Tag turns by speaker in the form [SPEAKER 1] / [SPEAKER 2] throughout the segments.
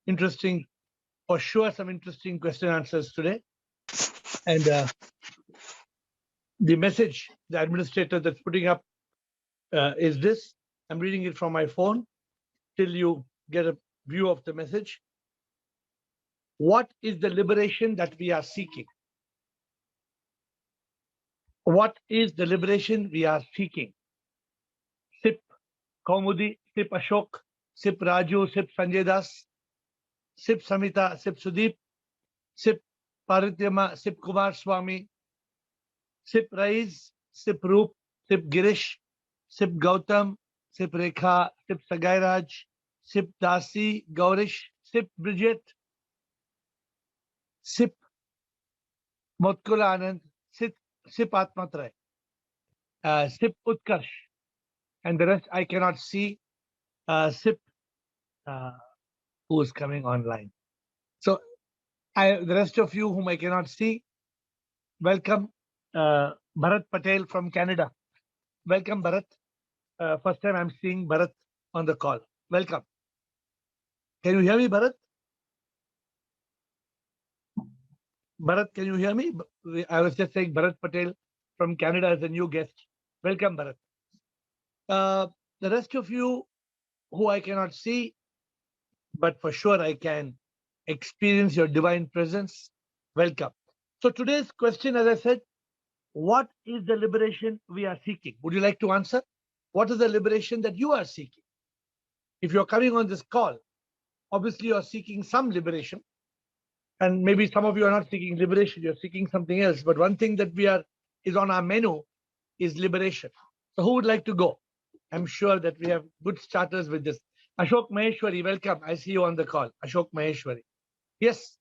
[SPEAKER 1] interesting, for sure, some interesting question answers today. And the message the administrator that's putting up is this. I'm reading it from my phone till you get a view of the message. What is the liberation that we are seeking? What is the liberation we are seeking? Sip Kaumudi, Sip Ashok, Sip Raju, Sip Sanjay Das, Sip Samita, Sip Sudeep, Sip Parityama, Sip Kumar Swami, Sip Rais, Sip Roop, Sip Girish, Sip Gautam, Sip Rekha, Sip Sagairaj, Sip Dasi, Gaurish, Sip Bridget, Sip Motkula Anand, Sip Atma, Sip Utkarsh, and the rest I cannot see. Sip, who is coming online. So the rest of you whom I cannot see, welcome. Bharat Patel from Canada. Welcome, Bharat. First time I'm seeing Bharat on the call. Welcome. Can you hear me, Bharat? Bharat, can you hear me? I was just saying Bharat Patel from Canada is a new guest. Welcome, Bharat. The rest of you who I cannot see, but for sure I can experience your divine presence, welcome. So today's question, as I said, what is the liberation we are seeking? Would you like to answer? What is the liberation that you are seeking? If you're coming on this call, obviously you're seeking some liberation. And maybe some of you are not seeking liberation, you're seeking something else. But one thing that is on our menu is liberation. So who would like to go? I'm sure that we have good starters with this. Ashok Maheshwari, welcome. I see you on the call. Ashok Maheshwari. Yes.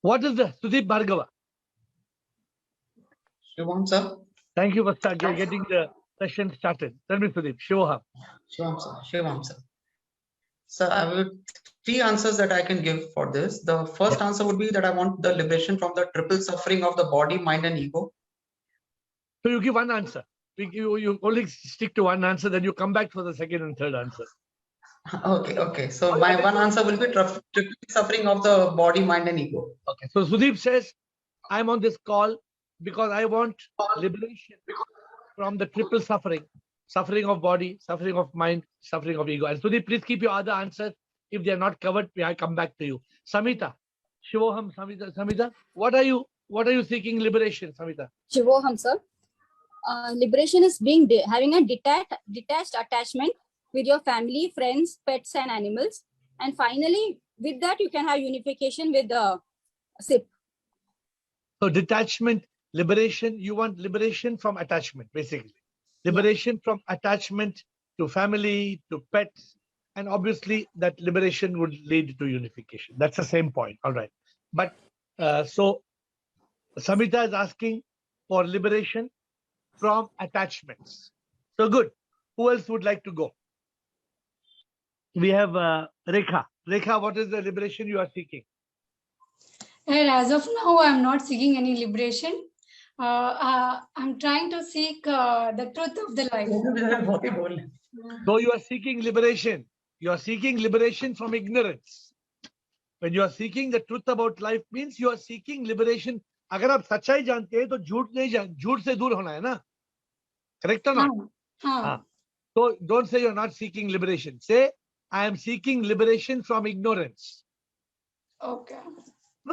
[SPEAKER 1] What is the Sudeep Bhargava?
[SPEAKER 2] Shivam, sir.
[SPEAKER 1] Thank you for getting the session started. Tell me, Sudeep. Shivam.
[SPEAKER 2] Shivam, sir. Shivam, sir. So I have 3 answers that I can give for this. The first answer would be that I want the liberation from the triple suffering of the body, mind, and ego.
[SPEAKER 1] So you give one answer. You only stick to one answer, then you come back for the second and third answer.
[SPEAKER 2] Okay. So my one answer will be triple suffering of the body, mind, and ego.
[SPEAKER 1] Okay. So Sudeep says, I'm on this call because I want liberation from the triple suffering. Suffering of body, suffering of mind, suffering of ego. And Sudeep, please keep your other answers. If they are not covered, I come back to you. Samita, Shivoham, Samita, what are you seeking liberation, Samita?
[SPEAKER 3] Shivoham, sir. Liberation is having a detached attachment with your family, friends, pets, and animals. And finally, with that, you can have unification with the SIP.
[SPEAKER 1] So detachment, liberation, you want liberation from attachment, basically. Liberation from attachment to family, to pets, and obviously that liberation would lead to unification. That's the same point. All right. But so Samita is asking for liberation from attachments. So good. Who else would like to go? We have Rekha. Rekha, what is the liberation you are seeking?
[SPEAKER 4] And as of now, I'm not seeking any liberation. I'm trying to seek the truth of the life.
[SPEAKER 1] So you are seeking liberation. You are seeking liberation from ignorance. When you are seeking the truth about life, means you are seeking liberation. अगर आप सच्चाई जानते हैं तो झूठ से दूर होना है ना? Correct or not? So don't say you're not seeking liberation. Say, I am seeking liberation from ignorance.
[SPEAKER 4] Okay.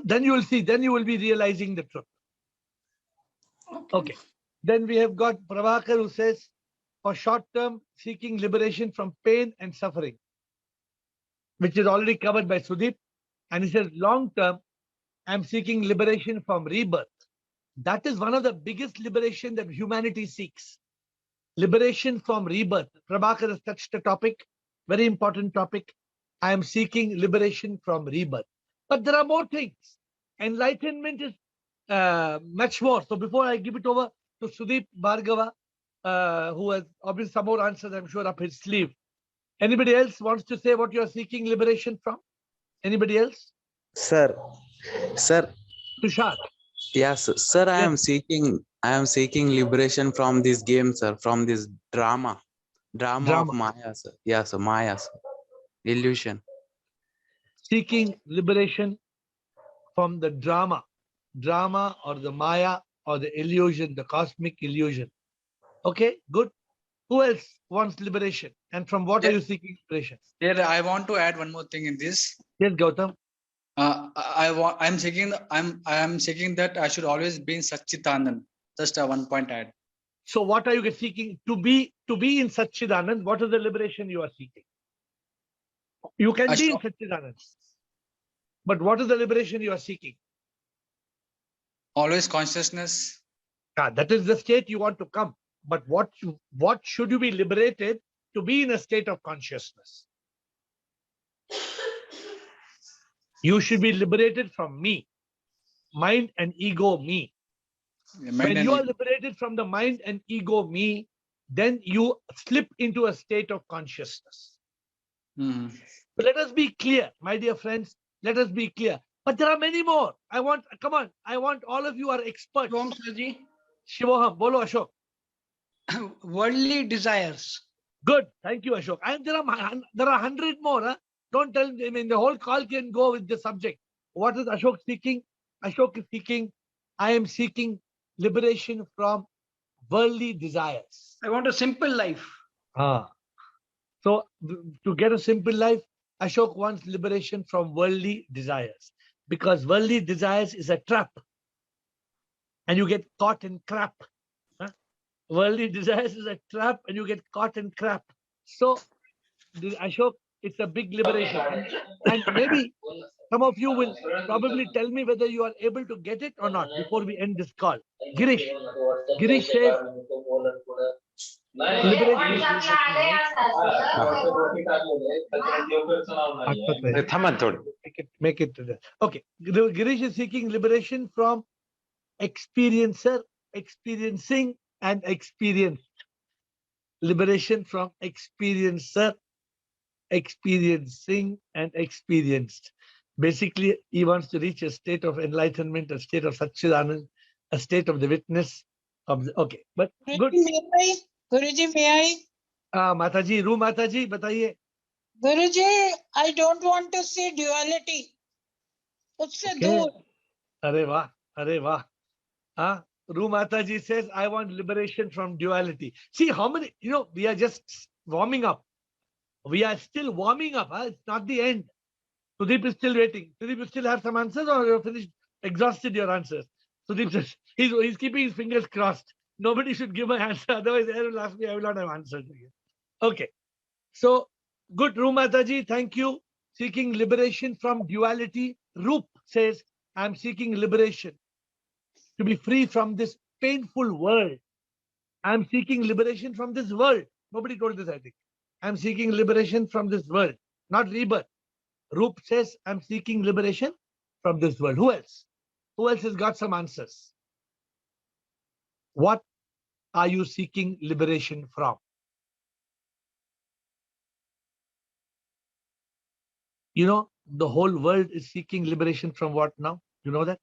[SPEAKER 1] Then you will see, then you will be realizing the truth. Okay. Then we have got Prabhakar who says, for short term, seeking liberation from pain and suffering, which is already covered by Sudeep. And he says, long term, I'm seeking liberation from rebirth. That is one of the biggest liberation that humanity seeks. Liberation from rebirth. Prabhakar has touched the topic, very important topic. I am seeking liberation from rebirth. But there are more things. Enlightenment is much more. So before I give it over to Sudeep Bhargava, who has obviously some more answers, I'm sure, up his sleeve. Anybody else wants to say what you are seeking liberation from? Anybody else?
[SPEAKER 5] Sir.
[SPEAKER 1] Tushar.
[SPEAKER 5] Yes, sir. Yes. I am seeking liberation from this game, sir. From this drama of Maya, sir. Yes, Maya, sir. Illusion.
[SPEAKER 1] seeking liberation from the drama or the Maya or the illusion, the cosmic illusion. Okay, good. Who else wants liberation? And from what are you seeking liberation?
[SPEAKER 6] Here, I want to add one more thing in this.
[SPEAKER 1] Yes, Gautam.
[SPEAKER 6] I'm seeking that I should always be in Satchitanand. Just a 1 point add.
[SPEAKER 1] So what are you seeking? To be in Satchidanand, what is the liberation you are seeking? You can be in Satchidanand. But what is the liberation you are seeking?
[SPEAKER 6] Always consciousness.
[SPEAKER 1] That is the state you want to come. But what should you be liberated to be in a state of consciousness? You should be liberated from me, mind and ego me. When you are liberated from the mind and ego me, then you slip into a state of consciousness. But let us be clear, my dear friends, let us be clear. But there are many more. I want all of you are experts.
[SPEAKER 7] Om Sarji.
[SPEAKER 1] Shivoham, bolo Ashok.
[SPEAKER 7] Worldly desires.
[SPEAKER 1] Good, thank you, Ashok. And there are 100 more. Huh? Don't tell me. I mean, the whole call can go with the subject. What is Ashok seeking? Ashok is seeking. I am seeking liberation from worldly desires.
[SPEAKER 7] I want a simple life.
[SPEAKER 1] So to get a simple life, Ashok wants liberation from worldly desires, because worldly desires is a trap, and you get caught in crap. Worldly desires is a trap, and you get caught in crap. So, Ashok, it's a big liberation. And maybe some of you will probably tell me whether you are able to get it or not before we end this call. Girish says, liberation. Make it. Okay. Girish is seeking liberation from experiencer, experiencing, and experienced. Liberation from experiencer, experiencing, and experienced. Basically, he wants to reach a state of enlightenment, a state of Satchidanand, a state of the witness of the, okay. But good.
[SPEAKER 8] Guruji, may I?
[SPEAKER 1] Mataji, Ru Mataji, bataiye.
[SPEAKER 8] Guruji, I don't want to see duality. Usse dur.
[SPEAKER 1] Are wah. Ru Mataji says, I want liberation from duality. See how many, we are just warming up. We are still warming up. It's not the end. Sudeep is still waiting. Sudeep, you still have some answers, or you're finished, exhausted your answers? Sudeep says, he's keeping his fingers crossed. Nobody should give my answer. Otherwise, everyone will ask me, I will not have answered. Okay. So, good, Ru Mataji. Thank you. Seeking liberation from duality. Roop says, I'm seeking liberation to be free from this painful world. I'm seeking liberation from this world. Nobody told this, I think. I'm seeking liberation from this world, not rebirth. Roop says, I'm seeking liberation from this world. Who else? Who else has got some answers? What are you seeking liberation from? The whole world is seeking liberation from what now? You know that?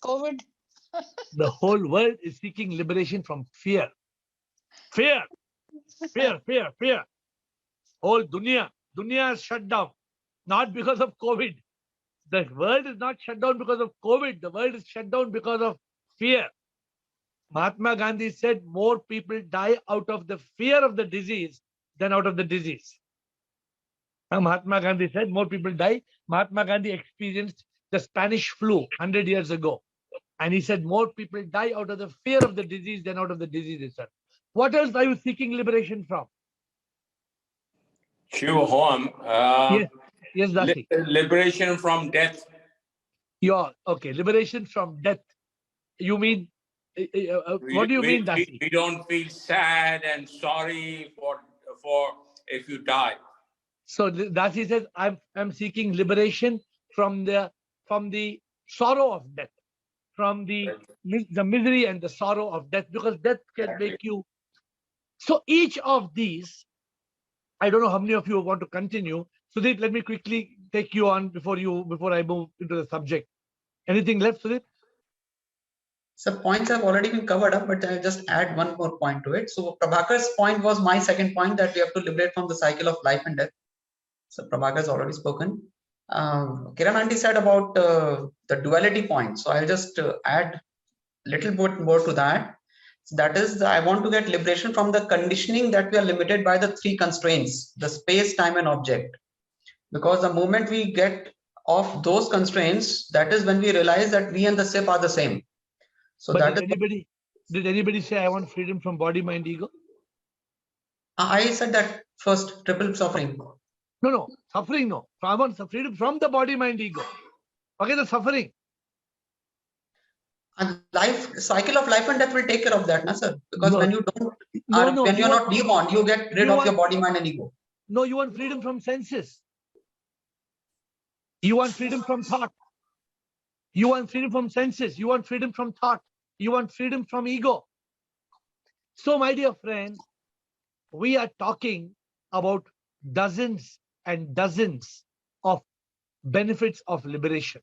[SPEAKER 8] COVID.
[SPEAKER 1] The whole world is seeking liberation from fear. Fear. Whole dunya is shut down, not because of COVID. The world is not shut down because of COVID. The world is shut down because of fear. Mahatma Gandhi said more people die out of the fear of the disease than out of the disease. Mahatma Gandhi said more people die. Mahatma Gandhi experienced the Spanish flu 100 years ago. And he said more people die out of the fear of the disease than out of the disease itself. What else are you seeking liberation from?
[SPEAKER 9] Shivoham.
[SPEAKER 1] Yes, Dasi.
[SPEAKER 9] Liberation from death.
[SPEAKER 1] Okay, liberation from death. You mean, what do you mean, Dasi?
[SPEAKER 9] We don't feel sad and sorry for if you die.
[SPEAKER 1] So Dasi says, I'm seeking liberation from the sorrow of death, from the misery and the sorrow of death, because death can make you. So each of these, I don't know how many of you want to continue. Sudeep, let me quickly take you on before I move into the subject. Anything left, Sudeep?
[SPEAKER 2] So points have already been covered up, but I'll just add one more point to it. So Prabhakar's point was my second point, that we have to liberate from the cycle of life and death. So Prabhakar has already spoken. Kiran Aunty said about the duality point. So I'll just add little bit more to that. So that is, I want to get liberation from the conditioning that we are limited by the three constraints: the space, time, and object. Because the moment we get off those constraints, that is when we realize that we and the SIP are the same. So
[SPEAKER 1] But
[SPEAKER 2] that
[SPEAKER 1] did anybody say I want freedom from body, mind, ego?
[SPEAKER 2] I said that first, triple suffering.
[SPEAKER 1] No, suffering, no. I want freedom from the body, mind, ego. Okay, the suffering.
[SPEAKER 2] And life, cycle of life and death will take care of that, na, sir? Because
[SPEAKER 1] No.
[SPEAKER 2] when you don't,
[SPEAKER 1] No,
[SPEAKER 2] you're not reborn, you get rid of your body, mind, and ego.
[SPEAKER 1] No, you want freedom from senses. You want freedom from thought. You want freedom from senses. You want freedom from thought. You want freedom from ego. So, my dear friends, we are talking about dozens and dozens of benefits of liberation.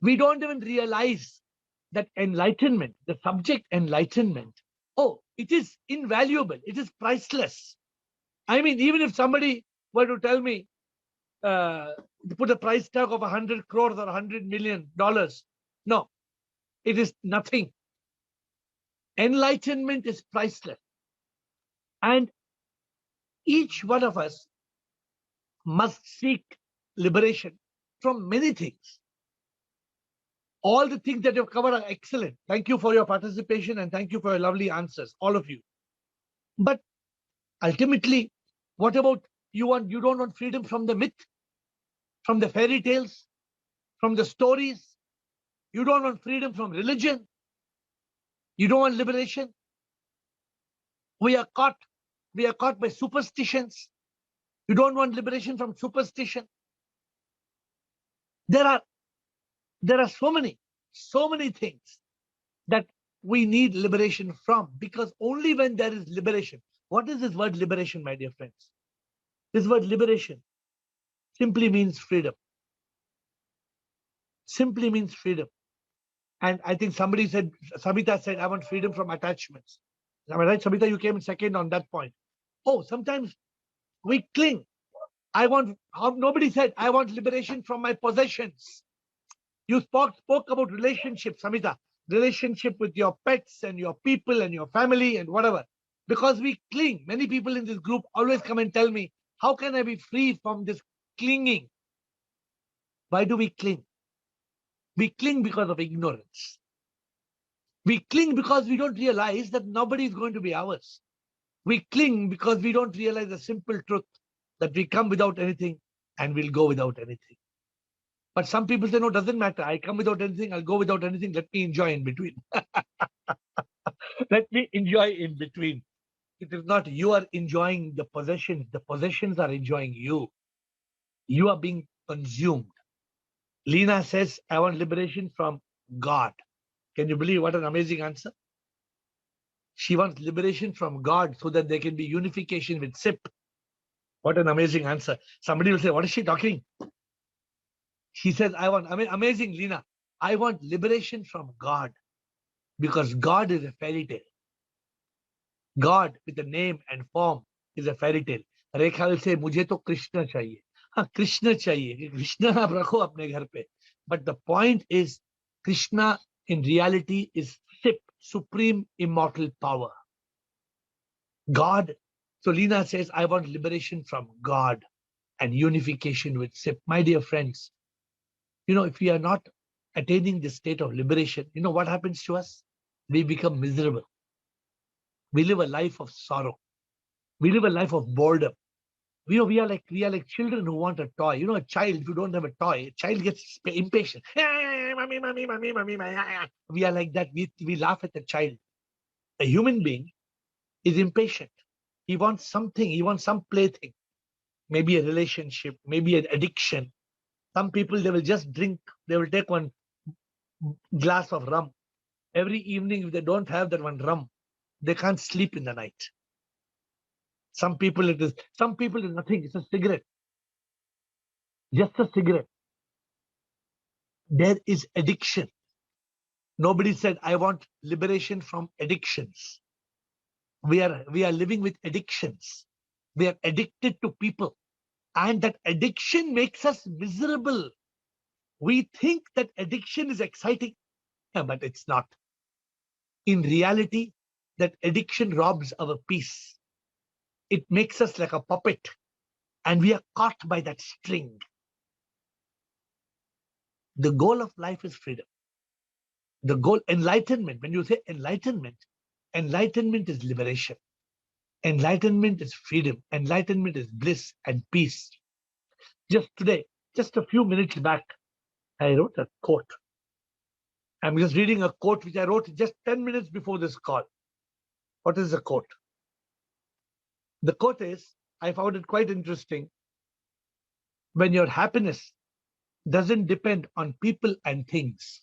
[SPEAKER 1] We don't even realize that enlightenment, the subject enlightenment, oh, it is invaluable. It is priceless. I mean, even if somebody were to tell me, to put a price tag of 100 crores or $100 million, no, it is nothing. Enlightenment is priceless. And each one of us must seek liberation from many things. All the things that you've covered are excellent. Thank you for your participation and thank you for your lovely answers, all of you. But ultimately, what about you don't want freedom from the myth, from the fairy tales, from the stories? You don't want freedom from religion? You don't want liberation? We are caught by superstitions. You don't want liberation from superstition? There are so many things that we need liberation from, because only when there is liberation. What is this word liberation, my dear friends? This word liberation simply means freedom. Simply means freedom. And I think Sabita said, I want freedom from attachments. Am I right, Sabita? You came second on that point. Oh, sometimes we cling. Nobody said, I want liberation from my possessions. You spoke about relationships, Samita. Relationship with your pets and your people and your family and whatever. Because we cling. Many people in this group always come and tell me, how can I be free from this clinging? Why do we cling? We cling because of ignorance. We cling because we don't realize that nobody is going to be ours. We cling because we don't realize the simple truth that we come without anything and we'll go without anything. But some people say, no, doesn't matter. I come without anything. I'll go without anything. Let me enjoy in between. Let me enjoy in between. It is not you are enjoying the possessions. The possessions are enjoying you. You are being consumed. Lena says, I want liberation from God. Can you believe what an amazing answer? She wants liberation from God so that there can be unification with SIP. What an amazing answer. Somebody will say, what is she talking? She says, amazing, Lena. I want liberation from God, because God is a fairy tale. God with a name and form is a fairy tale. Rekha will say, मुझे तो कृष्ण चाहिए. हाँ, कृष्ण चाहिए. कृष्ण आप रखो अपने घर पे. But the point is, Krishna in reality is SIP, supreme immortal power. God. So Lena says, I want liberation from God and unification with SIP. My dear friends, if we are not attaining this state of liberation, you know what happens to us? We become miserable. We live a life of sorrow. We live a life of boredom. We are like children who want a toy. A child, if you don't have a toy, a child gets impatient. Mommy, mommy, mommy, mommy, mommy. We are like that. We laugh at the child. A human being is impatient. He wants something. He wants some plaything. Maybe a relationship, maybe an addiction. Some people, they will just drink. They will take one glass of rum. Every evening, if they don't have that one rum, they can't sleep in the night. Some people it is nothing. It's a cigarette. Just a cigarette. There is addiction. Nobody said, I want liberation from addictions. We are living with addictions. We are addicted to people. And that addiction makes us miserable. We think that addiction is exciting, but it's not. In reality, that addiction robs our peace. It makes us like a puppet, and we are caught by that string. The goal of life is freedom. The goal, enlightenment. When you say enlightenment, enlightenment is liberation. Enlightenment is freedom. Enlightenment is bliss and peace. Just today, just a few minutes back, I wrote a quote. I'm just reading a quote which I wrote just 10 minutes before this call. What is the quote? The quote is, I found it quite interesting. When your happiness doesn't depend on people and things.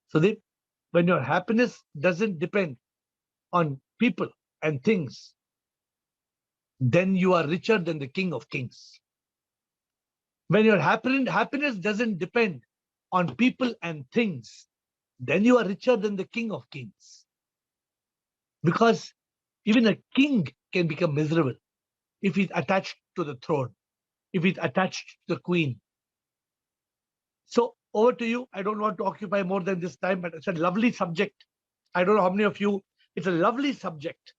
[SPEAKER 1] So when your happiness doesn't depend on people and things, then you are richer than the King of Kings. When your happiness doesn't depend on people and things, then you are richer than the King of Kings. Because even a king can become miserable if he's attached to the throne, if he's attached to the queen. So over to you. I don't want to occupy more than this time, but it's a lovely subject. I don't know how many of you, it's a lovely subject.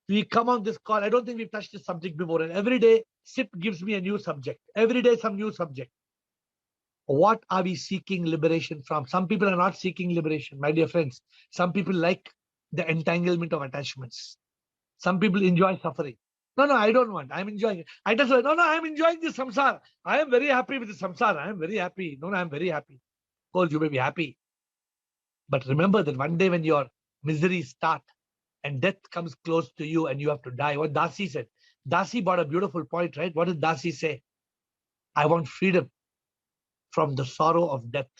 [SPEAKER 1] We come on this call. I don't think we've touched this subject before. And every day, SIP gives me a new subject. Every day, some new subject. What are we seeking liberation from? Some people are not seeking liberation, my dear friends. Some people like the entanglement of attachments. Some people enjoy suffering. No, I don't want. I'm enjoying it. I just say, no, I'm enjoying this samsara. I am very happy with the samsara. I am very happy. No, I'm very happy. Of course, you may be happy. But remember that one day when your miseries start and death comes close to you and you have to die. What Dasi said. Dasi brought a beautiful point, right? What did Dasi say? I want freedom from the sorrow of death.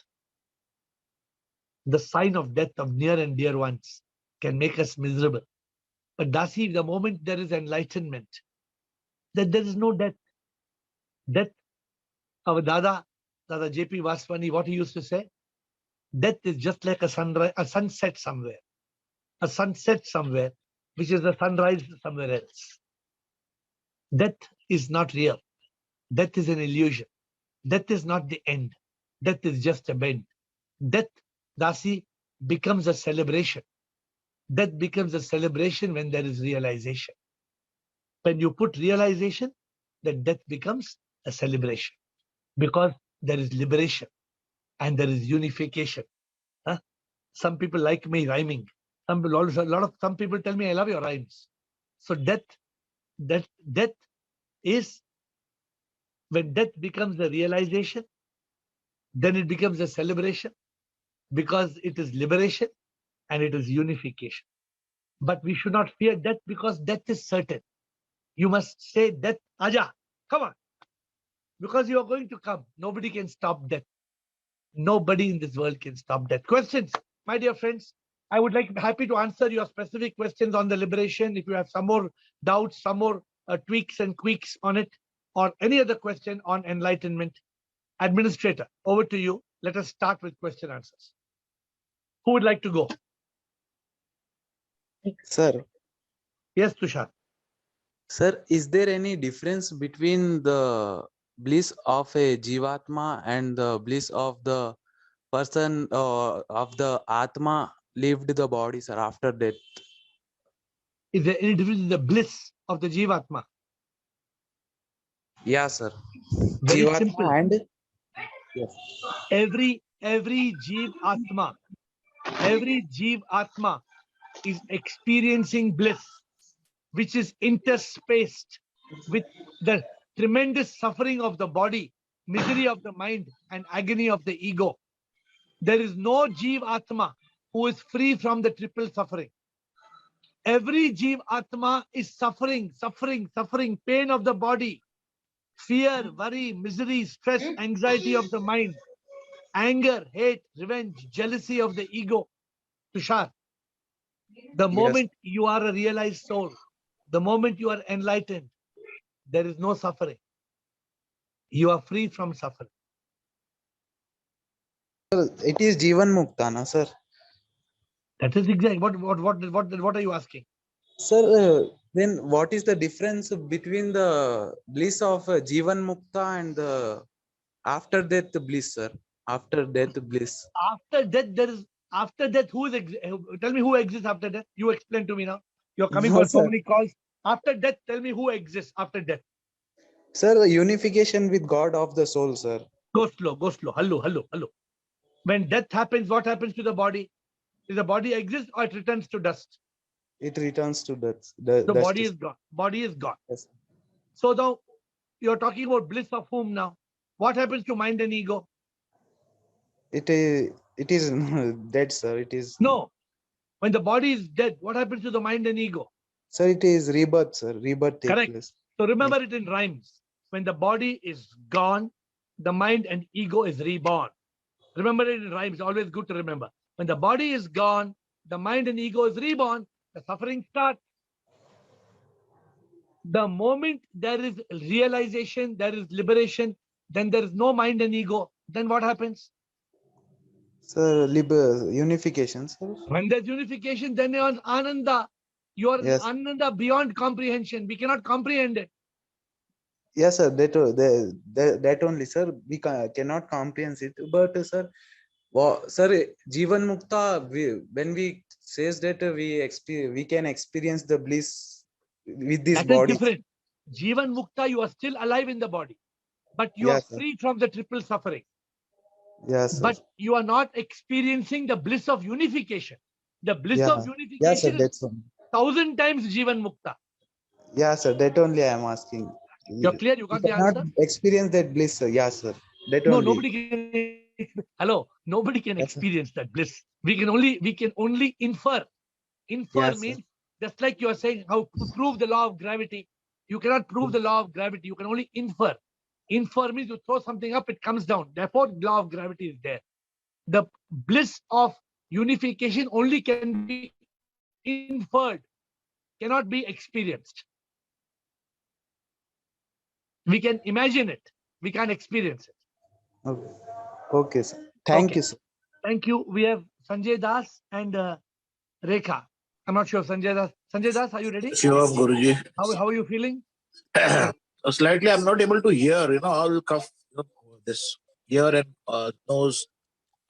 [SPEAKER 1] The sign of death of near and dear ones can make us miserable. But Dasi, the moment there is enlightenment, that there is no death. Death, our Dada J.P. Vaswani, what he used to say, death is just like a sunset somewhere. A sunset somewhere, which is a sunrise somewhere else. Death is not real. Death is an illusion. Death is not the end. Death is just a bend. Death, Dasi, becomes a celebration. Death becomes a celebration when there is realization. When you put realization, then death becomes a celebration because there is liberation and there is unification. Huh? Some people like me rhyming. Some people tell me I love your rhymes. So death is when death becomes a realization, then it becomes a celebration because it is liberation and it is unification. But we should not fear death because death is certain. You must say, death, Aja, come on. Because you are going to come. Nobody can stop death. Nobody in this world can stop death. Questions, my dear friends? I would happy to answer your specific questions on the liberation. If you have some more doubts, some more tweaks and tweaks on it, or any other question on enlightenment. Administrator, over to you. Let us start with question answers. Who would like to go?
[SPEAKER 5] Sir.
[SPEAKER 1] Yes, Tushar.
[SPEAKER 5] Sir, is there any difference between the bliss of a Jeevathma and the bliss of the person of the Atma lived the body, sir, after death?
[SPEAKER 1] Is there any difference in the bliss of the Jeevathma?
[SPEAKER 5] Yeah, sir.
[SPEAKER 1] Very
[SPEAKER 5] Jeevathma
[SPEAKER 1] simple.
[SPEAKER 5] And yes.
[SPEAKER 1] Every Jeevatma is experiencing bliss, which is interspaced with the tremendous suffering of the body, misery of the mind, and agony of the ego. There is no Jeevatma who is free from the triple suffering. Every Jeevatma is suffering, pain of the body, fear, worry, misery, stress, anxiety of the mind, anger, hate, revenge, jealousy of the ego. Tushar, the moment you are a realized soul, the moment you are enlightened, there is no suffering. You are free from suffering.
[SPEAKER 5] It is Jivan Mukta, na, sir?
[SPEAKER 1] That is exactly what are you asking?
[SPEAKER 5] Sir, Then what is the difference between the bliss of Jivan Mukta and the after death bliss, sir? After death bliss.
[SPEAKER 1] After death, after death, tell me who exists after death? You explain to me now. You're coming
[SPEAKER 5] No,
[SPEAKER 1] for so
[SPEAKER 5] sir.
[SPEAKER 1] many calls. After death, tell me who exists after death.
[SPEAKER 5] Sir, the unification with God of the soul, sir.
[SPEAKER 1] Go slow, go slow. Hello. When death happens, what happens to the body? Does the body exist or it returns to dust?
[SPEAKER 5] It returns to death.
[SPEAKER 1] The
[SPEAKER 5] Dust
[SPEAKER 1] body is gone. Body is gone.
[SPEAKER 5] yes.
[SPEAKER 1] So now you're talking about bliss of whom now? What happens to mind and ego?
[SPEAKER 5] It is dead, sir. It is
[SPEAKER 1] No. When the body is dead, what happens to the mind and ego?
[SPEAKER 5] sir. It is rebirth, sir. Rebirth takes
[SPEAKER 1] Correct.
[SPEAKER 5] place.
[SPEAKER 1] So remember it in rhymes. When the body is gone, the mind and ego is reborn. Remember it in rhymes. Always good to remember. When the body is gone, the mind and ego is reborn. The suffering starts. The moment there is realization, there is liberation, then there is no mind and ego. Then what happens?
[SPEAKER 5] Sir, unification, sir.
[SPEAKER 1] When there's unification, then you're Ananda. You are
[SPEAKER 5] Yes.
[SPEAKER 1] Ananda beyond comprehension. We cannot comprehend it.
[SPEAKER 5] Yes, sir. That only, sir. We cannot comprehend it. But, sir, sir, Jivan Mukta, when we says that we can experience the bliss with this
[SPEAKER 1] That is
[SPEAKER 5] body.
[SPEAKER 1] different. Jivan Mukta, you are still alive in the body, but you are
[SPEAKER 5] Yes, sir.
[SPEAKER 1] free from the triple suffering.
[SPEAKER 5] Yes, sir.
[SPEAKER 1] But you are not experiencing the bliss of unification. The bliss
[SPEAKER 5] Yeah.
[SPEAKER 1] of
[SPEAKER 5] Yes, sir.
[SPEAKER 1] unification is
[SPEAKER 5] That's one.
[SPEAKER 1] 1,000 times Jivan Mukta.
[SPEAKER 5] Yeah, sir. That only I am asking.
[SPEAKER 1] You're clear? You
[SPEAKER 5] We
[SPEAKER 1] got the
[SPEAKER 5] cannot
[SPEAKER 1] answer?
[SPEAKER 5] experience that bliss, sir. Yeah, sir. That
[SPEAKER 1] No,
[SPEAKER 5] only.
[SPEAKER 1] nobody can. Hello, nobody can
[SPEAKER 5] Yes, sir.
[SPEAKER 1] experience that bliss. We can only infer. Infer
[SPEAKER 5] Yes, sir.
[SPEAKER 1] means just like you are saying how to prove the law of gravity. You cannot prove the law of gravity. You can only infer. Infer means you throw something up, it comes down. Therefore, the law of gravity is there. The bliss of unification only can be inferred, cannot be experienced. We can imagine it. We can't experience it.
[SPEAKER 5] Okay. Okay, sir. Thank
[SPEAKER 1] Okay.
[SPEAKER 5] you, sir.
[SPEAKER 1] Thank you. We have Sanjay Das and Rekha. I'm not sure. Sanjay Das. Sanjay Das, are you ready?
[SPEAKER 10] Sure, Guruji.
[SPEAKER 1] How are you feeling?
[SPEAKER 10] Slightly, I'm not able to hear. All cough. This ear and nose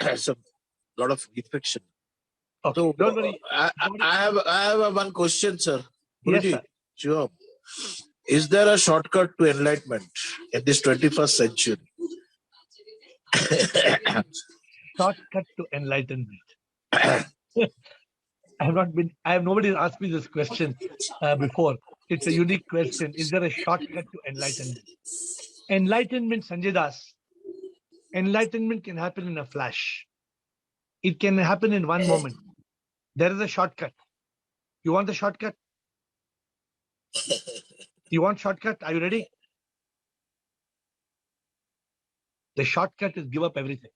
[SPEAKER 10] has a lot of infection.
[SPEAKER 1] Okay.
[SPEAKER 10] So
[SPEAKER 1] Don't worry.
[SPEAKER 10] I have one question, sir.
[SPEAKER 1] Yes,
[SPEAKER 10] Guruji,
[SPEAKER 1] sir.
[SPEAKER 10] sure. Is there a shortcut to enlightenment in this 21st century?
[SPEAKER 1] Shortcut to enlightenment. I have nobody asked me this question before. It's a unique question. Is there a shortcut to enlightenment? Enlightenment, Sanjay Das. Enlightenment can happen in a flash. It can happen in one moment. There is a shortcut. You want the shortcut? You want shortcut? Are you ready? The shortcut is give up everything.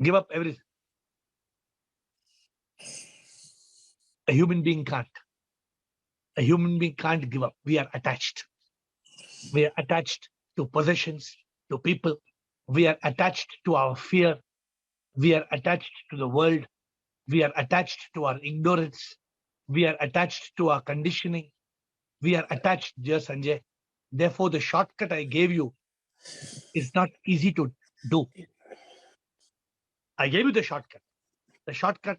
[SPEAKER 1] Give up everything. A human being can't. A human being can't give up. We are attached. We are attached to possessions, to people. We are attached to our fear. We are attached to the world. We are attached to our ignorance. We are attached to our conditioning. We are attached, dear Sanjay. Therefore, the shortcut I gave you is not easy to do. I gave you the shortcut. The shortcut,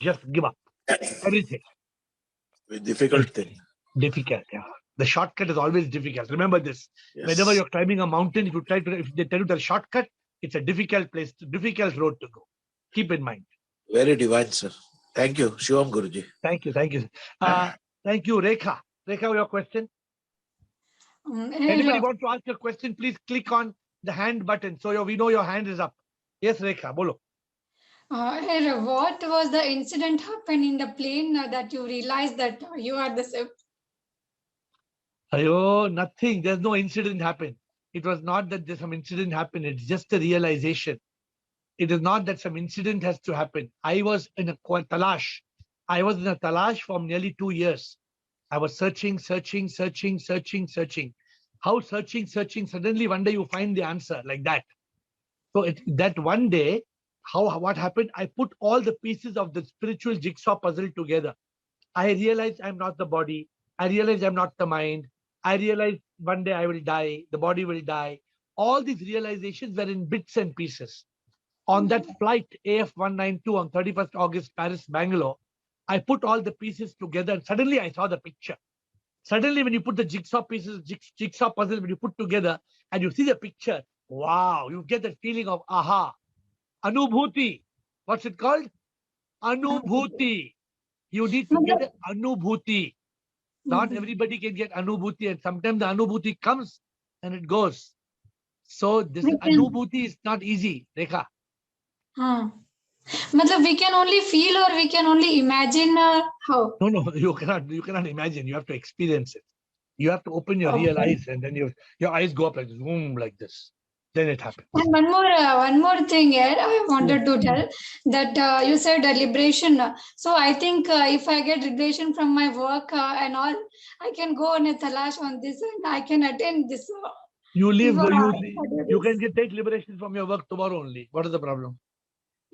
[SPEAKER 1] just give up everything.
[SPEAKER 10] A difficult thing.
[SPEAKER 1] Difficult, yeah. The shortcut is always difficult. Remember this.
[SPEAKER 10] Yes.
[SPEAKER 1] Whenever you're climbing a mountain, if they tell you the shortcut, it's a difficult place, difficult road to go. Keep in mind.
[SPEAKER 10] Very divine, sir. Thank you. Shivam Guruji.
[SPEAKER 1] Thank you. Thank you. Thank you, Rekha. Rekha, your question? Anybody want to ask a question, please click on the hand button. So we know your hand is up. Yes, Rekha, bolo.
[SPEAKER 4] What was the incident happened in the plane that you realized that you are the ship?
[SPEAKER 1] Ayo, nothing. There's no incident happened. It was not that there's some incident happened. It's just a realization. It is not that some incident has to happen. I was in a talash. I was in a talash for nearly 2 years. I was searching. How searching? Suddenly one day you find the answer like that. So that one day, what happened? I put all the pieces of the spiritual jigsaw puzzle together. I realized I'm not the body. I realized I'm not the mind. I realized one day I will die. The body will die. All these realizations were in bits and pieces. On that flight AF192 on 31st August, Paris, Bangalore, I put all the pieces together and suddenly I saw the picture. Suddenly, when you put the jigsaw pieces, jigsaw puzzle, when you put together and you see the picture, wow, you get that feeling of aha, anubhuti. What's it called? Anubhuti. You need to get an anubhuti. Not everybody can get anubhuti, and sometimes the anubhuti comes and it goes. So this anubhuti is not easy, Rekha.
[SPEAKER 4] Matlab, we can only feel or we can only imagine how?
[SPEAKER 1] No, you cannot imagine. You have to experience it. You have to open your real eyes, and then your eyes go up like this, boom, like this. Then it happens.
[SPEAKER 4] And one more thing here I wanted to tell that you said liberation. So I think if I get liberation from my work and all, I can go on a talash on this and I can attend this.
[SPEAKER 1] You can take liberation from your work tomorrow only. What is the problem?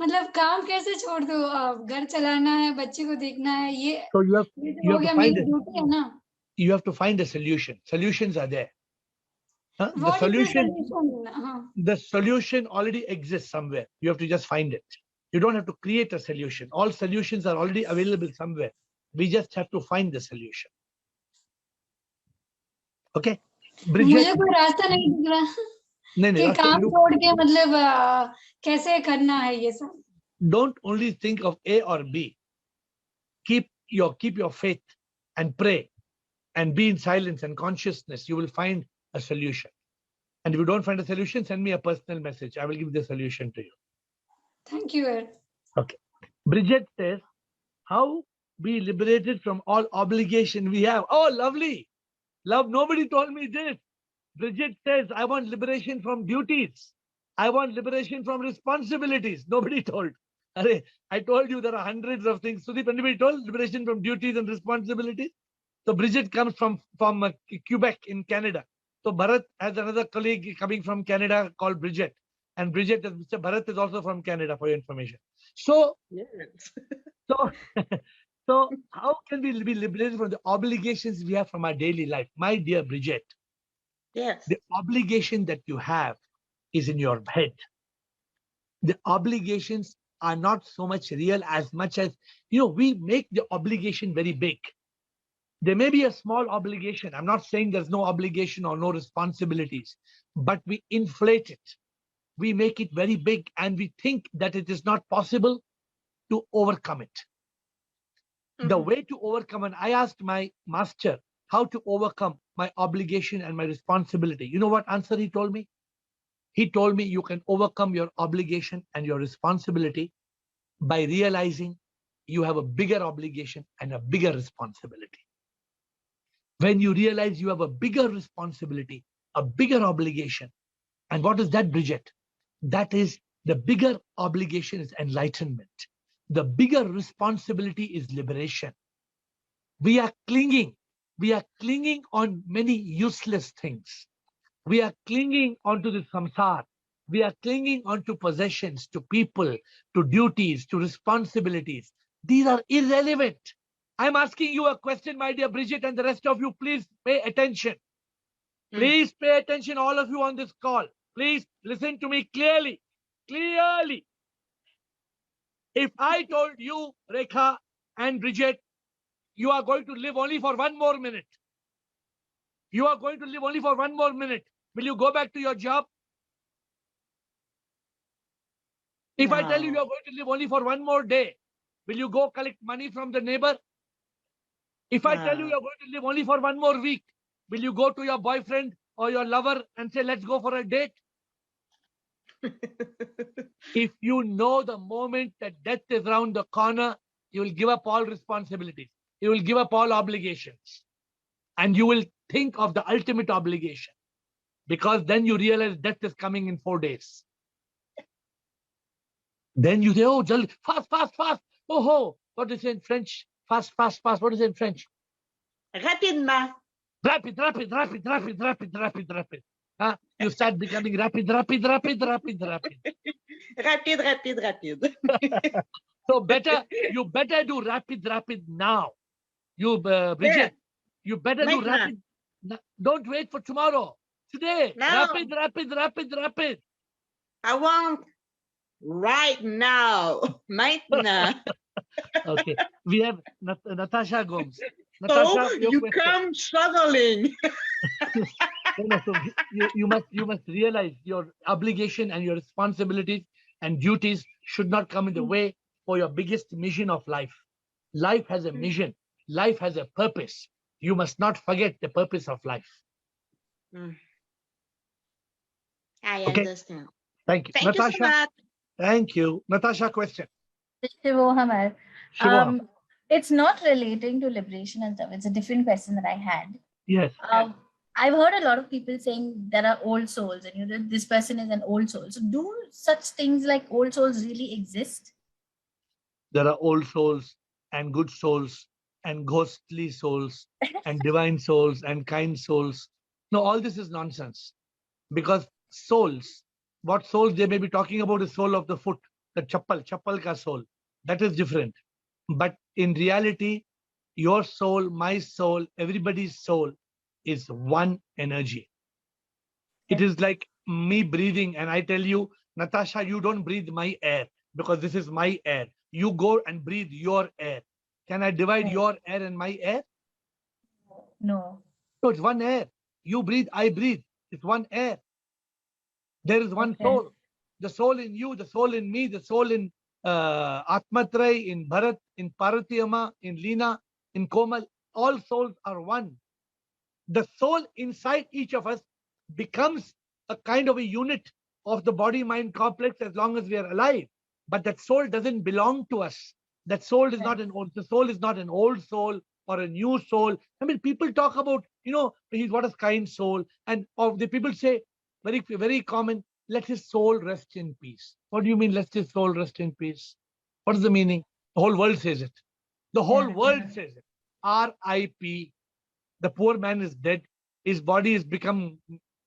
[SPEAKER 4] मतलब काम कैसे छोड़ दो घर चलाना है बच्चे को देखना है ये
[SPEAKER 1] So you have to find it.
[SPEAKER 4] Duty है ना
[SPEAKER 1] You have to find a solution. Solutions are there.
[SPEAKER 4] What is
[SPEAKER 1] the solution already exists somewhere. You have to just find it. You don't have to create a solution. All solutions are already available somewhere. We just have to find the solution. Okay?
[SPEAKER 4] मुझे कोई रास्ता नहीं दिख रहा कि काम छोड़ के मतलब कैसे करना है ये सब.
[SPEAKER 1] Don't only think of A or B. Keep your faith and pray and be in silence and consciousness. You will find a solution. And if you don't find a solution, send me a personal message. I will give the solution to you.
[SPEAKER 4] Thank you.
[SPEAKER 1] Okay. Bridget says, how be liberated from all obligation we have? Oh, lovely. Love, nobody told me this. Bridget says, I want liberation from duties. I want liberation from responsibilities. Nobody told. I told you there are hundreds of things. Sudeep, anybody told liberation from duties and responsibilities? So Bridget comes from Quebec in Canada. So Bharat has another colleague coming from Canada called Bridget. And Bridget, Mr. Bharat is also from Canada, for your information. So, yes. So how can we be liberated from the obligations we have from our daily life? My dear Bridget, yes, the obligation that you have is in your head. The obligations are not so much real as much as, we make the obligation very big. There may be a small obligation. I'm not saying there's no obligation or no responsibilities, but we inflate it. We make it very big and we think that it is not possible to overcome it. The way to overcome, and I asked my master how to overcome my obligation and my responsibility. You know what answer he told me? He told me you can overcome your obligation and your responsibility by realizing you have a bigger obligation and a bigger responsibility. When you realize you have a bigger responsibility, a bigger obligation, and what is that, Bridget? That is, the bigger obligation is enlightenment. The bigger responsibility is liberation. We are clinging. We are clinging on many useless things. We are clinging onto the samsar. We are clinging onto possessions, to people, to duties, to responsibilities. These are irrelevant. I'm asking you a question, my dear Bridget, and the rest of you, please pay attention. Please pay attention, all of you on this call. Please listen to me clearly. Clearly. If I told you, Rekha and Bridget, you are going to live only for 1 more minute. You are going to live only for 1 more minute. Will you go back to your job? If I tell you you are going to live only for 1 more day, will you go collect money from the neighbor? If I tell you you are going to live only for 1 more week, will you go to your boyfriend or your lover and say, let's go for a date? If you know the moment that death is around the corner, you will give up all responsibilities. You will give up all obligations. And you will think of the ultimate obligation. Because then you realize death is coming in 4 days. Then you say, oh, fast, fast, fast. Oh, what is it in French? Fast, fast, fast. What is it in French?
[SPEAKER 11] Rapidement.
[SPEAKER 1] Rapid. You start becoming rapid.
[SPEAKER 11] Rapid.
[SPEAKER 1] So you better do rapid now. You, Bridget, you better do
[SPEAKER 11] Make now.
[SPEAKER 1] rapid. Don't wait for tomorrow. Today,
[SPEAKER 11] No.
[SPEAKER 1] rapid, rapid, rapid, rapid.
[SPEAKER 11] I want right now. Maintenant.
[SPEAKER 1] Okay, we have Natasha Gomes. Natasha,
[SPEAKER 11] Oh,
[SPEAKER 1] your
[SPEAKER 11] you
[SPEAKER 1] question.
[SPEAKER 11] come struggling.
[SPEAKER 1] No, so you must realize your obligation and your responsibilities and duties should not come in the way for your biggest mission of life. Life has a mission. Life has a purpose. You must not forget the purpose of life.
[SPEAKER 11] I
[SPEAKER 1] Okay.
[SPEAKER 11] understand.
[SPEAKER 1] Thank you,
[SPEAKER 11] Thank you so
[SPEAKER 1] Natasha.
[SPEAKER 11] much.
[SPEAKER 1] Thank you, Natasha. Question.
[SPEAKER 12] Shivoham.
[SPEAKER 1] Shivoham.
[SPEAKER 12] It's not relating to liberation and stuff. It's a different question that I had.
[SPEAKER 1] Yes.
[SPEAKER 12] I've heard a lot of people saying there are old souls, and this person is an old soul. So, do such things like old souls really exist?
[SPEAKER 1] There are old souls and good souls and ghostly souls and divine souls and kind souls. No, all this is nonsense. Because souls, what souls they may be talking about is soul of the foot, the chappal ka soul. That is different. But in reality, your soul, my soul, everybody's soul is one energy. It is like me breathing, and I tell you, Natasha, you don't breathe my air because this is my air. You go and breathe your air. Can I divide your air and my air?
[SPEAKER 12] No.
[SPEAKER 1] So it's one air. You breathe, I breathe. It's one air. There is one soul. The soul in you, the soul in me, the soul in Atmatray, in Bharat, in Paratiyama, in Leena, in Komal. All souls are one. The soul inside each of us becomes a kind of a unit of the body-mind complex as long as we are alive. But that soul doesn't belong to us. That soul is not an old. The soul is not an old soul or a new soul. I mean, people talk about, he's what a kind soul, and of the people say very, very common. Let his soul rest in peace. What do you mean? Let his soul rest in peace. What is the meaning? The whole world says it. The whole world says it. R.I.P. The poor man is dead. His body has become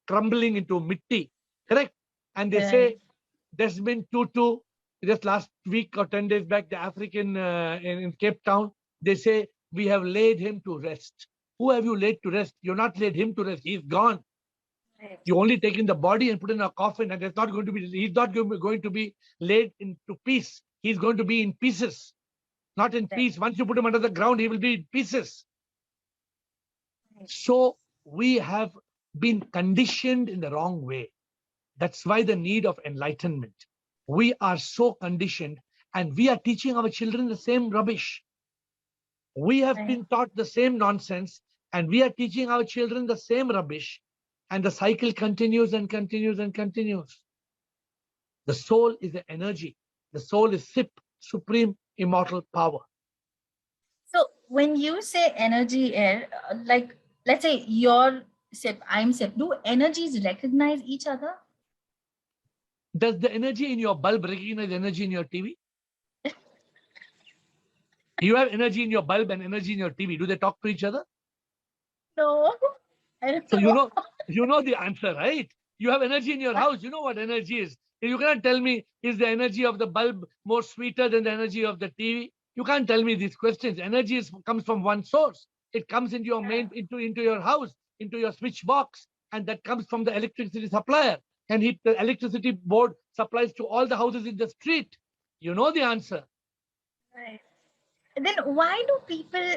[SPEAKER 1] crumbling into mitti. Correct? And they say Desmond Tutu, just last week or 10 days back, the African in Cape Town, they say, we have laid him to rest. Who have you laid to rest? You're not laid him to rest. He's gone. You only taken the body and put in a coffin, and he's not going to be laid into peace. He's going to be in pieces, not in peace. Once you put him under the ground, he will be in pieces. So we have been conditioned in the wrong way. That's why the need of enlightenment. We are so conditioned, and we are teaching our children the same rubbish. We have been taught the same nonsense, and we are teaching our children the same rubbish, and the cycle continues and continues and continues. The soul is the energy. The soul is SIP, supreme immortal power.
[SPEAKER 12] So when you say energy, air, like let's say you're SIP, I'm SIP, do energies recognize each other?
[SPEAKER 1] Does the energy in your bulb recognize energy in your TV? You have energy in your bulb and energy in your TV. Do they talk to each other?
[SPEAKER 12] No. I don't
[SPEAKER 1] So
[SPEAKER 12] know.
[SPEAKER 1] you know the answer, right? You have energy in your house. You know what energy is. You cannot tell me, is the energy of the bulb more sweeter than the energy of the TV? You can't tell me these questions. Energy comes from one source. It comes into your into your house, into your switch box, and that comes from the electricity supplier. And the electricity board supplies to all the houses in the street. You know the answer.
[SPEAKER 12] Right. Then why do people,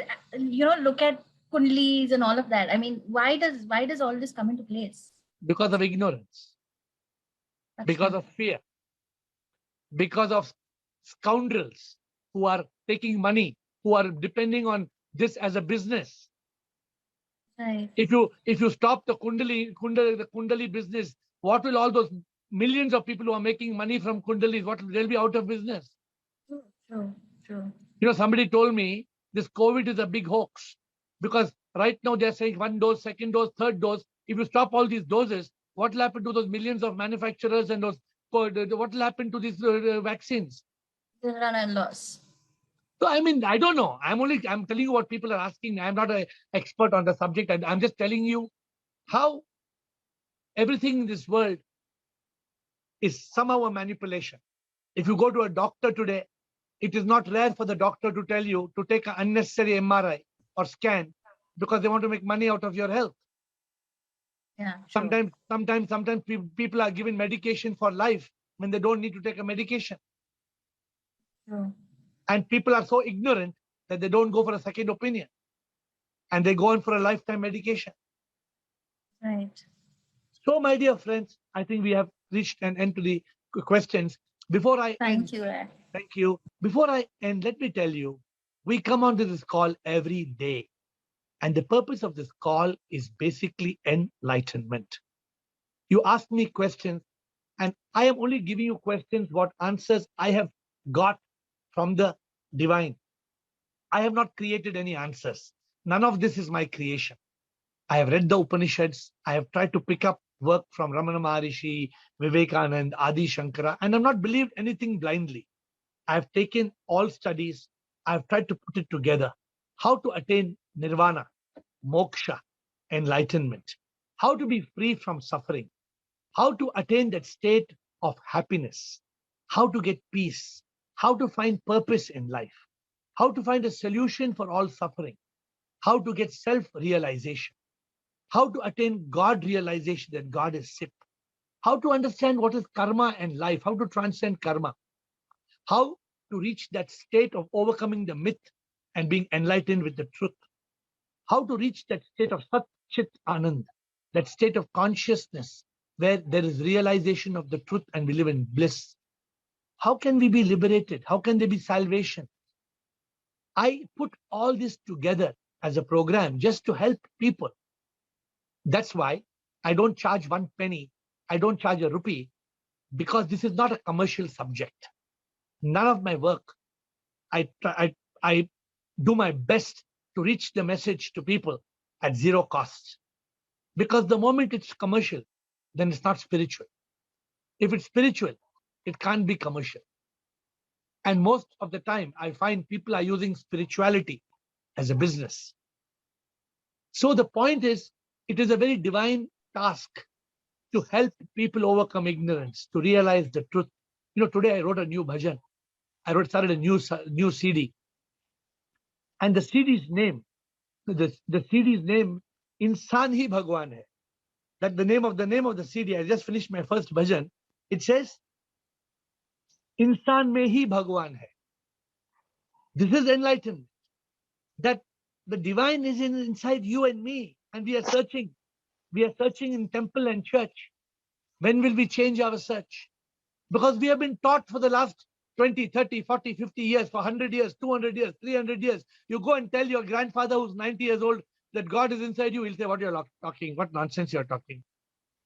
[SPEAKER 12] look at kundlis and all of that? I mean, why does all this come into place?
[SPEAKER 1] Because of ignorance. Because of fear. Because of scoundrels who are taking money, who are depending on this as a business.
[SPEAKER 12] Right.
[SPEAKER 1] If you stop the kundali business, what will all those millions of people who are making money from kundalis, they'll be out of business?
[SPEAKER 12] True.
[SPEAKER 1] Somebody told me this COVID is a big hoax because right now they're saying 1 dose, 2nd dose, 3rd dose. If you stop all these doses, what will happen to those millions of manufacturers and those? What will happen to these vaccines?
[SPEAKER 12] They run a loss.
[SPEAKER 1] So I mean, I don't know. I'm telling you what people are asking. I'm not an expert on the subject. I'm just telling you how everything in this world is somehow a manipulation. If you go to a doctor today, it is not rare for the doctor to tell you to take an unnecessary MRI. or scan because they want to make money out of your health.
[SPEAKER 12] Yeah, sure.
[SPEAKER 1] Sometimes people are given medication for life when they don't need to take a medication.
[SPEAKER 12] True.
[SPEAKER 1] And people are so ignorant that they don't go for a second opinion. And they go on for a lifetime medication.
[SPEAKER 12] Right.
[SPEAKER 1] So, my dear friends, I think we have reached an end to the questions. Before I
[SPEAKER 12] Thank
[SPEAKER 1] end,
[SPEAKER 12] you.
[SPEAKER 1] thank you. Before I end, let me tell you, we come onto this call every day. And the purpose of this call is basically enlightenment. You ask me questions, and I am only giving you questions, what answers I have got from the divine. I have not created any answers. None of this is my creation. I have read the Upanishads. I have tried to pick up work from Ramana Maharishi, Vivekanand, Adi Shankara, and I've not believed anything blindly. I have taken all studies. I have tried to put it together. How to attain nirvana, moksha, enlightenment. How to be free from suffering. How to attain that state of happiness. How to get peace. How to find purpose in life. How to find a solution for all suffering. How to get self-realization. How to attain God realization that God is SIP. How to understand what is karma and life. How to transcend karma. How to reach that state of overcoming the myth and being enlightened with the truth. How to reach that state of Sat Chit Anand, that state of consciousness where there is realization of the truth and we live in bliss. How can we be liberated? How can there be salvation? I put all this together as a program just to help people. That's why I don't charge 1 penny. I don't charge a rupee because this is not a commercial subject. None of my work, I do my best to reach the message to people at zero cost. Because the moment it's commercial, then it's not spiritual. If it's spiritual, it can't be commercial. And most of the time, I find people are using spirituality as a business. So the point is, it is a very divine task to help people overcome ignorance, to realize the truth. You know, today I wrote a new bhajan. Started a new CD. And the CD's name, the CD's name, Insan Hi Bhagwan Hai. That the name of the CD. I just finished my first bhajan. It says, Insan mein hi Bhagwan hai. This is enlightenment. That the divine is inside you and me, and we are searching. We are searching in temple and church. When will we change our search? Because we have been taught for the last 20, 30, 40, 50 years, for 100 years, 200 years, 300 years. You go and tell your grandfather who's 90 years old that God is inside you, he'll say, what you're talking, what nonsense you're talking.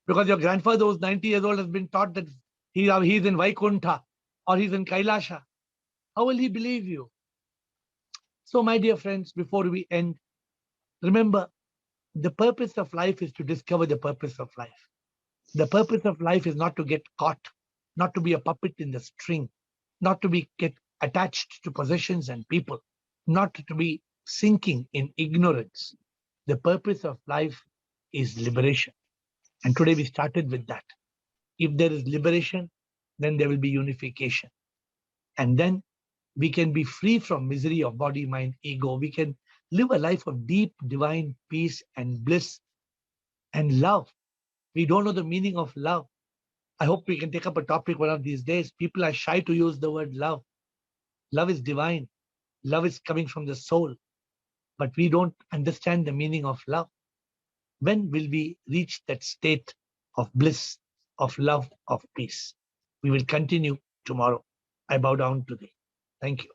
[SPEAKER 1] Because your grandfather who's 90 years old has been taught that he's in Vaikuntha or he's in Kailasha. How will he believe you? So, my dear friends, before we end, remember, the purpose of life is to discover the purpose of life. The purpose of life is not to get caught, not to be a puppet in the string, not to get attached to possessions and people, not to be sinking in ignorance. The purpose of life is liberation. And today we started with that. If there is liberation, then there will be unification. And then we can be free from misery of body, mind, ego. We can live a life of deep divine peace and bliss and love. We don't know the meaning of love. I hope we can take up a topic one of these days. People are shy to use the word love. Love is divine. Love is coming from the soul. But we don't understand the meaning of love. When will we reach that state of bliss, of love, of peace? We will continue tomorrow. I bow down to thee. Thank you.